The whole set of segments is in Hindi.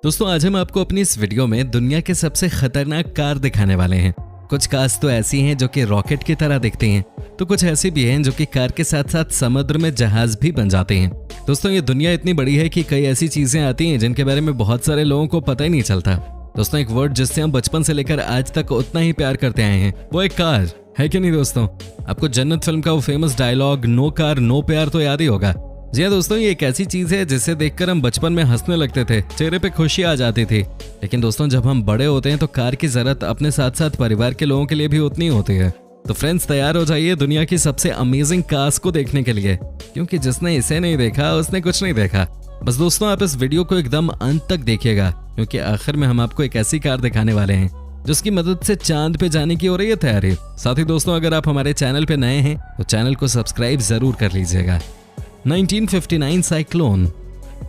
दोस्तों आज हम आपको अपनी इस वीडियो में दुनिया के सबसे खतरनाक कार दिखाने वाले हैं। कुछ कार्स तो ऐसी हैं जो कि रॉकेट की तरह दिखती हैं, तो कुछ ऐसी भी हैं जो कि कार के साथ साथ समुद्र में जहाज भी बन जाते हैं। दोस्तों ये दुनिया इतनी बड़ी है कि कई ऐसी चीजें आती हैं जिनके बारे में बहुत सारे लोगों को पता ही नहीं चलता। दोस्तों एक वर्ड जिससे हम बचपन से लेकर आज तक उतना ही प्यार करते आए हैं वो एक कार है कि नहीं। दोस्तों आपको जन्नत फिल्म का वो famous dialogue no car no प्यार तो याद ही होगा। जी हाँ दोस्तों, ये एक ऐसी चीज है जिसे देखकर हम बचपन में हंसने लगते थे, चेहरे पे खुशी आ जाती थी। लेकिन दोस्तों जब हम बड़े होते हैं तो कार की जरूरत अपने साथ साथ परिवार के लोगों के लिए भी उतनी होती है। तो फ्रेंड्स तैयार हो जाइए दुनिया की सबसे अमेजिंग कार्स को देखने के लिए, क्योंकि जिसने इसे नहीं देखा उसने कुछ नहीं देखा। बस दोस्तों आप इस वीडियो को एकदम अंत तक देखिएगा, क्योंकि आखिर में हम आपको एक ऐसी कार दिखाने वाले हैं जिसकी मदद से चांद पे जाने की हो रही है तैयारी। साथ ही दोस्तों अगर आप हमारे चैनल पे नए हैं तो चैनल को सब्सक्राइब जरूर कर लीजिएगा। 1959 साइक्लोन।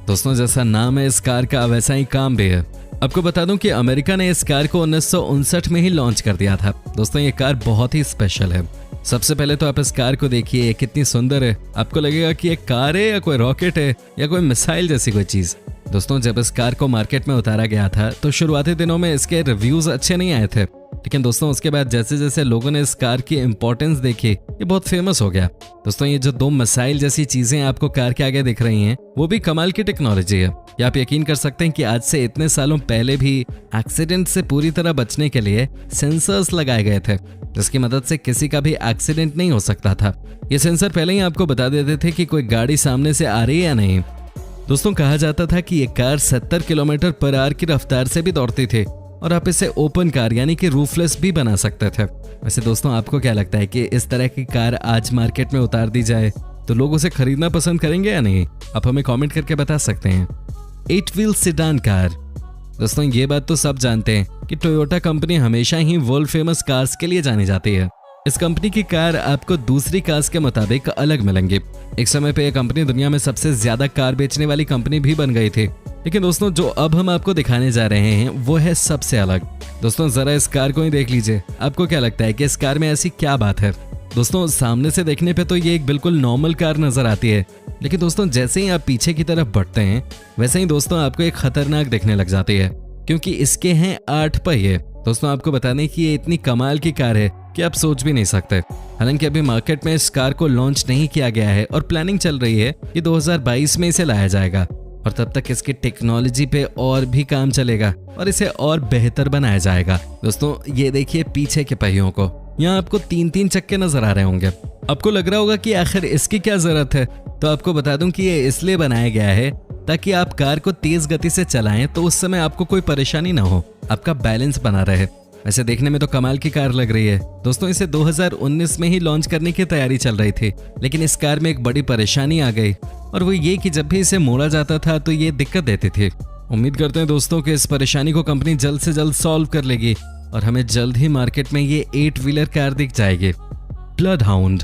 दोस्तों जैसा नाम है इस कार का वैसा ही काम भी है। आपको बता दूं कि अमेरिका ने इस कार को 1959 में ही लॉन्च कर दिया था। दोस्तों ये कार बहुत ही स्पेशल है। सबसे पहले तो आप इस कार को देखिए, ये कितनी सुंदर है। आपको लगेगा कि एक कार है या कोई रॉकेट है या कोई मिसाइल जैसी कोई चीज। दोस्तों जब इस कार को मार्केट में उतारा गया था तो शुरुआती दिनों में इसके रिव्यूज अच्छे नहीं आए थे, लेकिन दोस्तों उसके बाद जैसे जैसे लोगों ने इस कार की इंपॉर्टेंस देखी ये बहुत फेमस हो गया। दोस्तों ये जो दो मिसाइल जैसी चीजें आपको कार के आगे दिख रही हैं वो भी कमाल की टेक्नोलॉजी है। या आप यकीन कर सकते हैं कि आज से इतने सालों पहले भी एक्सीडेंट से पूरी तरह बचने के लिए सेंसर्स लगाए गए थे, जिसकी मदद से किसी का भी एक्सीडेंट नहीं हो सकता था। ये सेंसर पहले ही आपको बता देते थे कि कोई गाड़ी सामने से आ रही है या नहीं। दोस्तों कहा जाता था कि ये कार 70 किलोमीटर पर आवर की रफ्तार से भी दौड़ती थी और आप इसे ओपन कार यानी कि रूफलेस भी बना सकते थे। वैसे दोस्तों आपको क्या लगता है कि इस तरह की कार आज मार्केट में उतार दी जाए तो लोग उसे खरीदना पसंद करेंगे या नहीं? आप हमें कमेंट करके बता सकते हैं। 8 व्हील सेडान कार। दोस्तों ये बात तो सब जानते हैं कि टोयोटा कंपनी हमेशा ही वर्ल्ड फेमस कार्स के लिए जानी जाती है। इस कंपनी की कार आपको दूसरी कार्स के मुताबिक अलग मिलेंगी। एक समय पे यह कंपनी दुनिया में सबसे ज्यादा कार बेचने वाली कंपनी भी बन गई थी, लेकिन दोस्तों जो अब हम आपको दिखाने जा रहे हैं वो है सबसे अलग। दोस्तों जरा इस कार को ही देख लीजिए, आपको क्या लगता है कि इस कार में ऐसी क्या बात है? दोस्तों सामने से देखने पे तो ये एक बिल्कुल नॉर्मल कार नजर आती है, लेकिन दोस्तों जैसे ही आप पीछे की तरफ बढ़ते हैं वैसे ही दोस्तों आपको एक खतरनाक दिखने लग जाती है, क्योंकि इसके हैं 8 पहिए। दोस्तों आपको बताने की ये इतनी कमाल की कार है कि आप सोच भी नहीं सकते। हालांकि अभी मार्केट में इस कार को लॉन्च नहीं किया गया है और प्लानिंग चल रही है कि 2022 में इसे लाया जाएगा, और तब तक इसकी टेक्नोलॉजी पे और भी काम चलेगा और इसे और बेहतर बनाया जाएगा। दोस्तों ये देखिए पीछे के पहियों को, यहाँ आपको 3-3 चक्के नजर आ रहे होंगे। आपको लग रहा होगा कि आखिर इसकी क्या जरूरत है, तो आपको बता दूं कि ये इसलिए बनाया गया है ताकि आप कार को तेज गति से चलाएं तो उस समय आपको कोई परेशानी ना हो, आपका बैलेंस बना रहे। वैसे देखने में तो कमाल की कार लग रही है। दोस्तों इसे 2019 में ही लॉन्च करने की तैयारी चल रही थी, लेकिन इस कार में एक बड़ी परेशानी आ गई, और वो ये कि जब भी इसे मोड़ा जाता था तो ये दिक्कत देती थी। उम्मीद करते हैं दोस्तों कि इस परेशानी को कंपनी जल्द से जल्द सॉल्व कर लेगी और हमें जल्द ही मार्केट में ये 8 व्हीलर कार दिख जाएगी। Blood hound.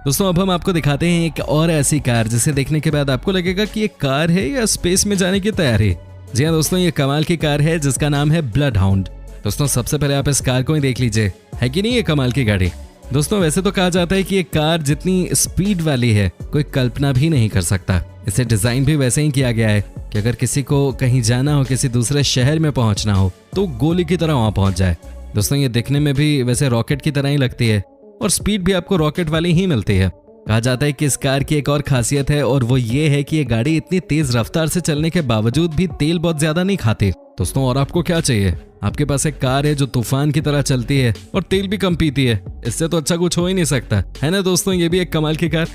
दोस्तों अब हम आपको दिखाते हैं एक और ऐसी कार जिसे देखने के बाद आपको लगेगा कि ये कार है या स्पेस में जाने की तैयारी। जी हाँ दोस्तों, ये कमाल की कार है जिसका नाम है ब्लड हाउंड। दोस्तों सबसे पहले आप इस कार को ही देख लीजिए, है कि नहीं ये कमाल की गाड़ी। दोस्तों वैसे तो कहा जाता है कि ये कार जितनी स्पीड वाली है कोई कल्पना भी नहीं कर सकता। इसे डिजाइन भी वैसे ही किया गया है कि अगर किसी को कहीं जाना हो, किसी दूसरे शहर में पहुंचना हो तो गोली की तरह वहां पहुंच जाए। दोस्तों ये दिखने में भी वैसे रॉकेट की तरह ही लगती है और स्पीड भी आपको रॉकेट वाली ही मिलती है। कहा जाता है कि इस कार की एक और खासियत है, और वो ये है कि ये गाड़ी इतनी तेज रफ्तार से चलने के बावजूद भी तेल बहुत ज्यादा नहीं खाती। दोस्तों और आपको क्या चाहिए? आपके पास एक कार है जो तूफान की तरह चलती है और तेल भी कम पीती है। इससे तो अच्छा कुछ हो ही नहीं सकता, है ना दोस्तों? ये भी एक कमाल की कार।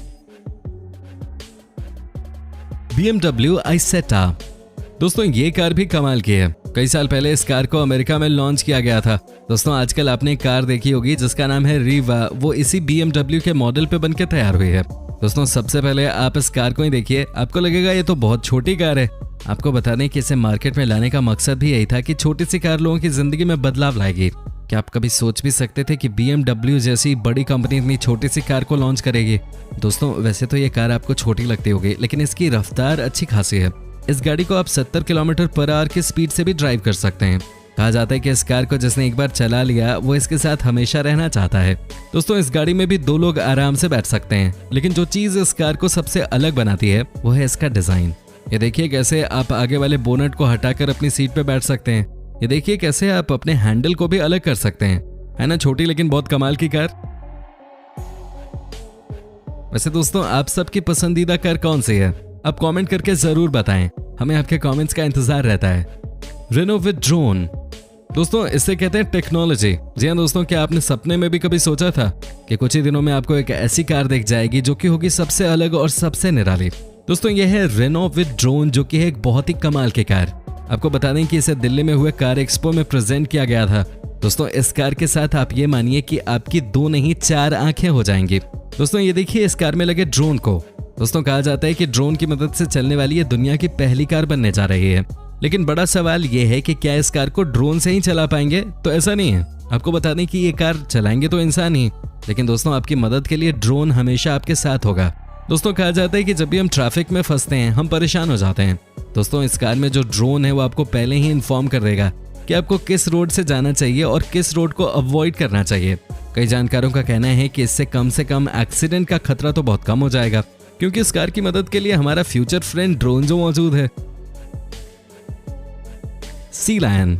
BMW i-Zeta। दोस्तों ये कार भी कमाल की है। कई साल पहले इस कार को अमेरिका में लॉन्च किया गया था। दोस्तों आजकल आपने एक कार देखी होगी जिसका नाम है रीवा, वो इसी BMW के मॉडल पे बनके तैयार हुई है। दोस्तों सबसे पहले आप इस कार को ही देखिए, आपको लगेगा ये तो बहुत छोटी कार है। आपको बता दें कि इसे मार्केट में लाने का मकसद भी यही था कि छोटी सी कार लोगों की जिंदगी में बदलाव लाएगी। क्या आप कभी सोच भी सकते थे कि BMW जैसी बड़ी कंपनी इतनी छोटी सी कार को लॉन्च करेगी? दोस्तों वैसे तो ये कार आपको छोटी लगती होगी, लेकिन इसकी रफ्तार अच्छी खासी है। इस गाड़ी को आप 70 किलोमीटर पर आवर की स्पीड से भी ड्राइव कर सकते हैं। कहा जाता है कि इस कार को जिसने एक बार चला लिया वो इसके साथ हमेशा रहना चाहता है। दोस्तों इस गाड़ी में भी 2 लोग आराम से बैठ सकते हैं, लेकिन जो चीज इस कार को सबसे अलग बनाती है वो है इसका डिजाइन। ये देखिए कैसे आप आगे वाले बोनट को हटाकर अपनी सीट पे बैठ सकते हैं। ये देखिए कैसे आप अपने हैंडल को भी अलग कर सकते हैं। है ना छोटी लेकिन बहुत कमाल की कार। वैसे दोस्तों आप सबकी पसंदीदा कार कौन सी है? आप कमेंट करके जरूर बताएं, हमें आपके कमेंट्स का इंतजार रहता है। रेनो विद ड्रोन, दोस्तों इससे कहते हैं टेक्नोलॉजी। जी हाँ दोस्तों, क्या आपने सपने में भी कभी सोचा था कि कुछ ही दिनों में आपको एक ऐसी कार दिख जाएगी जो कि होगी सबसे अलग और सबसे निराली? दोस्तों ये है रेनो विद ड्रोन, जो कि है एक बहुत ही कमाल की कार। आपको बता दें कि इसे दिल्ली में हुए कार एक्सपो में प्रेजेंट किया गया था। दोस्तों इस कार के साथ आप ये मानिए कि आपकी 2 नहीं 4 आंखें हो जाएंगी। दोस्तों ये देखिए इस कार में लगे ड्रोन को। दोस्तों कहा जाता है कि ड्रोन की मदद से चलने वाली ये दुनिया की पहली कार बनने जा रही है। लेकिन बड़ा सवाल ये है कि क्या इस कार को ड्रोन से ही चला पाएंगे? तो ऐसा नहीं है। आपको बता दें कि ये कार चलाएंगे तो इंसान ही, लेकिन दोस्तों आपकी मदद के लिए ड्रोन हमेशा आपके साथ होगा। दोस्तों कहा जाता है कि जब भी हम ट्रैफिक में फंसते हैं हम परेशान हो जाते हैं। दोस्तों इस कार में जो ड्रोन है वो आपको पहले ही इन्फॉर्म कर देगा कि आपको किस रोड से जाना चाहिए और किस रोड को अवॉइड करना चाहिए। कई जानकारों का कहना है कि इससे कम से कम एक्सीडेंट का खतरा तो बहुत कम हो जाएगा, क्योंकि इस कार की मदद के लिए हमारा फ्यूचर फ्रेंड ड्रोन जो मौजूद है। सी लायन,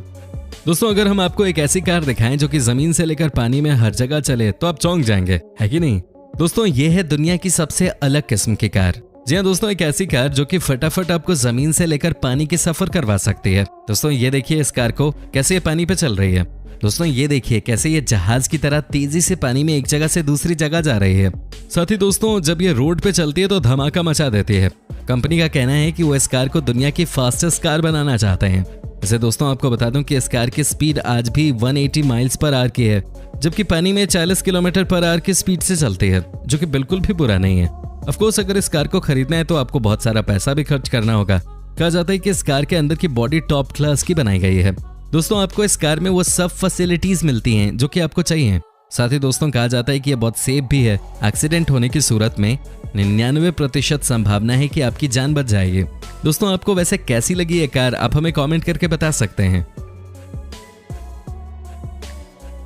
दोस्तों अगर हम आपको एक ऐसी कार दिखाएं जो कि जमीन से लेकर पानी में हर जगह चले तो आप चौंक जाएंगे, है कि नहीं? दोस्तों ये है दुनिया की सबसे अलग किस्म की कार। जी हाँ दोस्तों, एक ऐसी कार जो कि फटाफट आपको जमीन से लेकर पानी की सफर करवा सकती है। दोस्तों ये देखिए इस कार को कैसे ये पानी पे चल रही है। दोस्तों ये देखिए कैसे ये जहाज की तरह तेजी से पानी में एक जगह से दूसरी जगह जा रही है। साथ ही दोस्तों जब ये रोड पे चलती है तो धमाका मचा देती है। कंपनी का कहना है कि वो इस कार को दुनिया की फास्टेस्ट कार बनाना चाहते हैं। वैसे दोस्तों आपको बता दूं कि इस कार की स्पीड आज भी 180 माइल्स पर आवर की है, जबकि पानी में 40 किलोमीटर पर आवर की स्पीड से चलती है, जो कि बिल्कुल भी बुरा नहीं है। ऑफ कोर्स अगर इस कार को खरीदना है तो आपको बहुत सारा पैसा भी खर्च करना होगा। कहा जाता है कि इस कार के अंदर की बॉडी टॉप क्लास की बनाई गई है। दोस्तों आपको इस कार में वो सब फैसिलिटीज मिलती हैं जो कि आपको चाहिए। साथ ही दोस्तों कहा जाता है कि ये बहुत सेफ भी है। एक्सीडेंट होने की सूरत में 99% संभावना है कि आपकी जान बच जाएगी। दोस्तों आपको वैसे कैसी लगी ये कार, आप हमें कमेंट करके बता सकते हैं।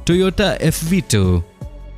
टोयोटा FV2,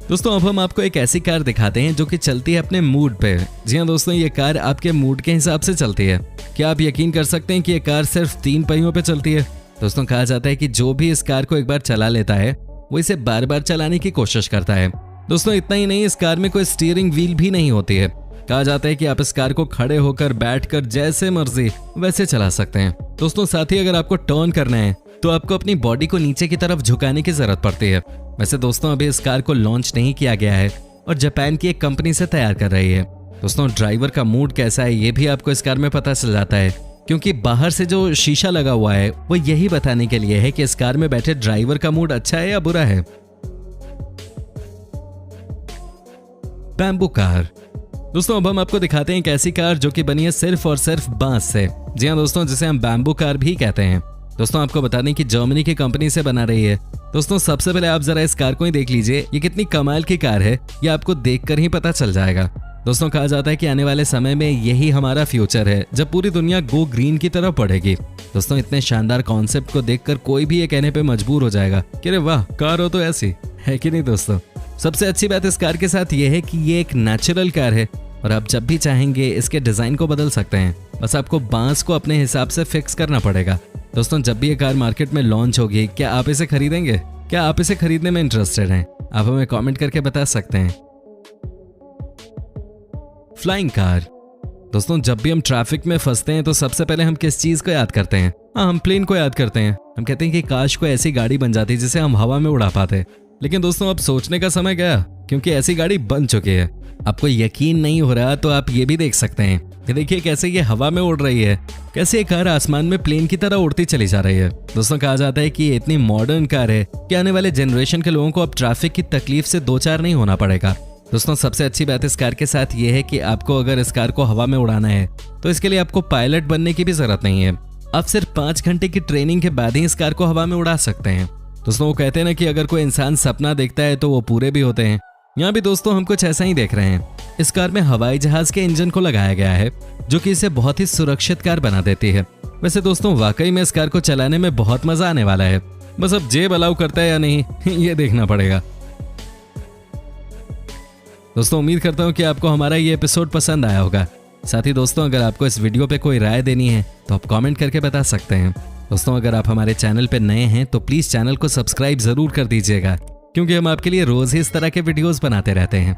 दोस्तों अब हम आपको एक ऐसी कार दिखाते हैं जो कि चलती है अपने मूड पे। जी हाँ दोस्तों, ये कार आपके मूड के हिसाब से चलती है। क्या आप यकीन कर सकते हैं कि ये कार सिर्फ 3 पहियों पे चलती है? दोस्तों कहा जाता है कि जो भी इस कार को एक बार चला लेता है वो इसे बार बार चलाने की कोशिश करता है। दोस्तों इतना ही नहीं, इस कार में कोई स्टीयरिंग व्हील भी नहीं होती है। कहा जाता है कि आप इस कार को खड़े होकर बैठकर जैसे मर्जी वैसे चला सकते हैं। दोस्तों साथ ही अगर आपको टर्न करना है तो आपको अपनी बॉडी को नीचे की तरफ झुकाने की जरूरत पड़ती है। वैसे दोस्तों अभी इस कार को लॉन्च नहीं किया गया है और जापान की एक कंपनी से तैयार कर रही है। दोस्तों ड्राइवर का मूड कैसा है ये भी आपको इस कार में पता चल जाता है, क्योंकि बाहर से जो शीशा लगा हुआ है वो यही बताने के लिए है कि इस कार में बैठे ड्राइवर का मूड अच्छा है या बुरा है। बैम्बू कार, दोस्तों अब हम आपको दिखाते हैं एक ऐसी कार जो कि बनी है सिर्फ और सिर्फ बांस से। जी हाँ दोस्तों, जिसे हम बैम्बू कार भी कहते हैं। दोस्तों आपको बता दें कि जर्मनी की कंपनी से बना रही है। दोस्तों सबसे पहले आप जरा इस कार को ही देख लीजिए, ये कितनी कमाल की कार है ये आपको देखकर ही पता चल जाएगा। दोस्तों कहा जाता है कि आने वाले समय में यही हमारा फ्यूचर है, जब पूरी दुनिया गो ग्रीन की तरफ बढ़ेगी। दोस्तों इतने शानदार कॉन्सेप्ट को देखकर कोई भी ये कहने पे मजबूर हो जाएगा कि अरे वाह कार हो तो ऐसी, है कि नहीं दोस्तों? सबसे अच्छी बात इस कार के साथ ये है कि ये एक नेचुरल कार है और आप जब भी चाहेंगे इसके डिजाइन को बदल सकते हैं। बस आपको बांस को अपने हिसाब से फिक्स करना पड़ेगा। दोस्तों जब भी ये कार मार्केट में लॉन्च होगी, क्या आप इसे खरीदेंगे? क्या आप इसे खरीदने में इंटरेस्टेड हैं? आप हमें कमेंट करके बता सकते हैं। फ्लाइंग कार, दोस्तों जब भी हम ट्रैफिक में फंसते हैं तो सबसे पहले हम किस चीज को याद करते हैं? हम प्लेन को याद करते हैं। हम कहते हैं कि काश को ऐसी गाड़ी बन जाती जिसे हम हवा में उड़ा पाते। लेकिन दोस्तों अब सोचने का समय गया, क्योंकि ऐसी गाड़ी बन चुकी है। आपको यकीन नहीं हो रहा तो आप ये भी देख सकते हैं कि देखिए कैसे ये हवा में उड़ रही है, कैसे ये कार आसमान में प्लेन की तरह उड़ती चली जा रही है। दोस्तों कहा जाता है कि ये इतनी मॉडर्न कार है कि आने वाले जनरेशन के लोगों को अब ट्रैफिक की तकलीफ से दो चार नहीं होना पड़ेगा। दोस्तों सबसे अच्छी बात इस कार के साथ ये है कि आपको अगर इस कार को हवा में उड़ाना है तो इसके लिए आपको पायलट बनने की भी जरूरत नहीं है। आप सिर्फ 5 घंटे की ट्रेनिंग के बाद ही इस कार को हवा में उड़ा सकते हैं। दोस्तों वो कहते हैं ना कि अगर कोई इंसान सपना देखता है तो वो पूरे भी होते हैं। यहाँ भी दोस्तों हम कुछ ऐसा ही देख रहे हैं। इस कार में हवाई जहाज के इंजन को लगाया गया है जो कि इसे बहुत ही सुरक्षित कार बना देती है। वैसे दोस्तों वाकई में इस कार को चलाने में बहुत मजा आने वाला है। बस अब जेब अलाउ करता है या नहीं ये देखना पड़ेगा। दोस्तों उम्मीद करता हूँ कि आपको हमारा ये एपिसोड पसंद आया होगा। साथ ही दोस्तों, अगर आपको इस वीडियो पे कोई राय देनी है तो आप कमेंट करके बता सकते हैं। दोस्तों, अगर आप हमारे चैनल पे नए हैं तो प्लीज़ चैनल को सब्सक्राइब ज़रूर कर दीजिएगा, क्योंकि हम आपके लिए रोज़ ही इस तरह के वीडियोज़ बनाते रहते हैं।